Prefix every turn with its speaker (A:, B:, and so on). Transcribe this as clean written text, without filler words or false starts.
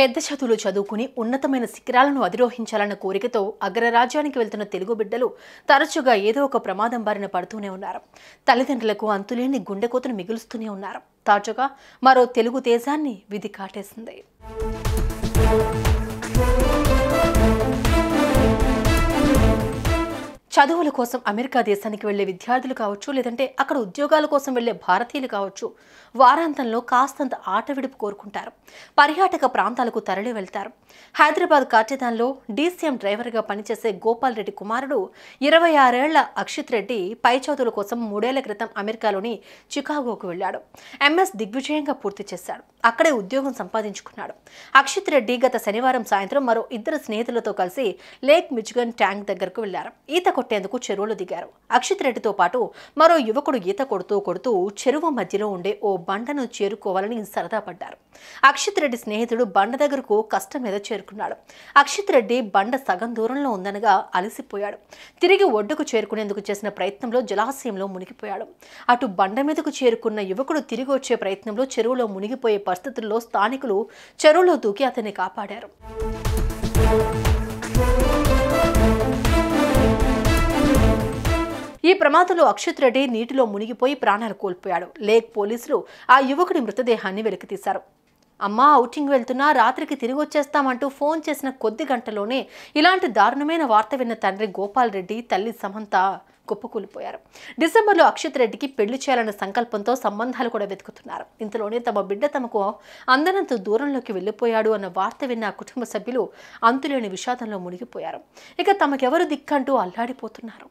A: పెద్ద చదువులు చదువుకుని ఉన్నతమైన శిఖరాలను అధిరోహించాలన్న కోరికతో అగ్రరాజ్యానికి వెళ్తున్న తెలుగు బిడ్డలు తరచుగా ఏదో ఒక ప్రమాదం బారిన పడుతూనే ఉన్నారు. తల్లిదండ్రులకు అంతులేని గుండెకోతను మిగులుస్తూనే ఉన్నారు. తాజాగా మరో తెలుగు దేశాన్ని విధి కాటేసింది. చదువుల కోసం అమెరికా దేశానికి వెళ్లే విద్యార్థులు కావచ్చు, లేదంటే అక్కడ ఉద్యోగాల కోసం వెళ్లే భారతీయులు కావచ్చు, వారాంతంలో కాస్తంత ఆట విడుపు కోరుకుంటారు. పర్యాటక ప్రాంతాలకు తరలి వెళ్తారు. హైదరాబాద్ కాటేదాన్లో డీసీఎం డ్రైవర్గా పనిచేసే గోపాల్ రెడ్డి కుమారుడు 26 ఏళ్ల అక్షిత్ రెడ్డి పై చదువుల కోసం 3 ఏళ్ల క్రితం అమెరికాలోని చికాగోకు వెళ్లాడు. ఎంఎస్ దిగ్విజయంగా పూర్తి చేశాడు. అక్కడే ఉద్యోగం సంపాదించుకున్నాడు. అక్షిత్ రెడ్డి గత శనివారం సాయంత్రం మరో 2 స్నేహితులతో కలిసి లేక్ మిచిగన్ ట్యాంక్ దగ్గరకు వెళ్లారు. ఈత కొట్టేందుకు చెరువులో దిగారు. అక్షిత్ రెడ్డితో పాటు మరో యువకుడు ఈత కొడుతూ చెరువు మధ్యలో ఉండే ఓ బండను చేరుకోవాలని సరదా పడ్డారు. అక్షిత్ రెడ్డి స్నేహితుడు బండ దగ్గరకు కష్టం మీద చేరుకున్నాడు. అక్షిత్ రెడ్డి బండ సగం దూరంలో ఉందనగా అలసిపోయాడు. తిరిగి ఒడ్డుకు చేరుకునేందుకు చేసిన ప్రయత్నంలో జలాశయంలో మునిగిపోయాడు. అటు బండ మీదకు చేరుకున్న యువకుడు తిరిగి వచ్చే ప్రయత్నంలో చెరువులో మునిగిపోయే పరిస్థితుల్లో స్థానికులు చెరువులో దూకి అతన్ని కాపాడారు. ఈ ప్రమాదంలో అక్షిత్ రెడ్డి నీటిలో మునిగిపోయి ప్రాణాలు కోల్పోయాడు. లేక్ పోలీసులు ఆ యువకుడి మృతదేహాన్ని వెలికితీశారు. అమ్మా ఔటింగ్ వెళ్తున్నా, రాత్రికి తిరిగి వచ్చేస్తామంటూ ఫోన్ చేసిన కొద్ది గంటలోనే ఇలాంటి దారుణమైన వార్త విన్న తండ్రి గోపాల్ రెడ్డి, తల్లి సమంత కుప్పకూలిపోయారు. డిసెంబర్లో అక్షిత్ రెడ్డికి పెళ్లి చేయాలన్న సంకల్పంతో సంబంధాలు కూడా వెతుకుతున్నారు. ఇంతలోనే తమ బిడ్డ తమకు అందనంత దూరంలోకి వెళ్లిపోయాడు అన్న వార్త విన్న కుటుంబ సభ్యులు అంతులేని విషాదంలో మునిగిపోయారు. ఇక తమకెవరు దిక్కంటూ అల్లాడిపోతున్నారు.